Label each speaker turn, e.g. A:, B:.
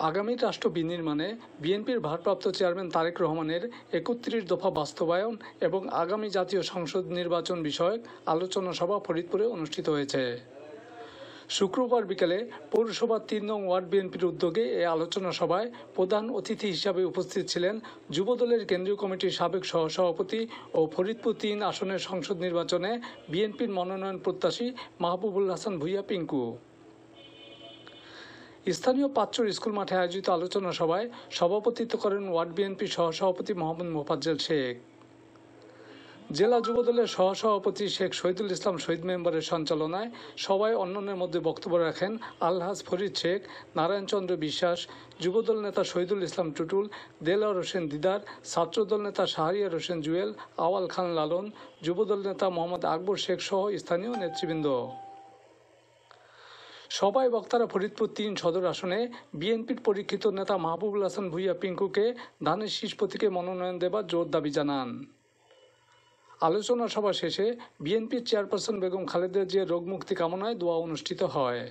A: আগামী রাষ্ট্র বিনির্মাণে বিএনপির ভারপ্রাপ্ত চেয়ারম্যান তারেক রহমানের ৩১ দফা বাস্তবায়ন এবং আগামী জাতীয় সংসদ নির্বাচন বিষয়ক আলোচনা সভা ফরিদপুরে অনুষ্ঠিত হয়েছে। শুক্রবার বিকেলে পৌরসভার ৩ নং ওয়ার্ড বিএনপির উদ্যোগে এই আলোচনা সভায় প্রধান অতিথি হিসাবে উপস্থিত ছিলেন যুবদলের কেন্দ্রীয় কমিটির সাবেক সহসভাপতি ও ফরিদপুর ৩ আসনের সংসদ নির্বাচনে বিএনপির মনোনয়ন প্রত্যাশী মাহবুবুল হাসান ভূঁইয়া পিঙ্কু। স্থানীয় পাঁচচর স্কুল মাঠে আয়োজিত আলোচনা সভায় সভাপতিত্ব করেন ওয়ার্ড বিএনপির সহসভাপতি মোহাম্মদ মোফাজ্জল শেখ। জেলা যুবদলের সহসভাপতি শেখ শহীদুল ইসলাম শহীদ মেম্বারের সঞ্চালনায় সভায় অন্যান্যের মধ্যে বক্তব্য রাখেন আলহাজ ফরিদ শেখ, নারায়ণচন্দ্র বিশ্বাস, যুবদল নেতা শহীদুল ইসলাম টুটুল, দেলাওয়ার হোসেন দিদার, ছাত্রদল নেতা শাহরিয়ার হোসেন জুয়েল, আওয়াল খান লালন, যুবদল নেতা মোহাম্মদ আকবর শেখ সহ স্থানীয় নেতৃবৃন্দ। সভায় বক্তারা ফরিদপুর ৩ সদর আসনে বিএনপির পরীক্ষিত নেতা মাহবুবুল হাসান ভূঁইয়া পিঙ্কুকে ধানের শীষ প্রতীকে মনোনয়ন দেবার জোর দাবি জানান। আলোচনা সভা শেষে বিএনপির চেয়ারপারসন বেগম খালেদা জিয়ার রোগমুক্তি কামনায় দোয়া অনুষ্ঠিত হয়।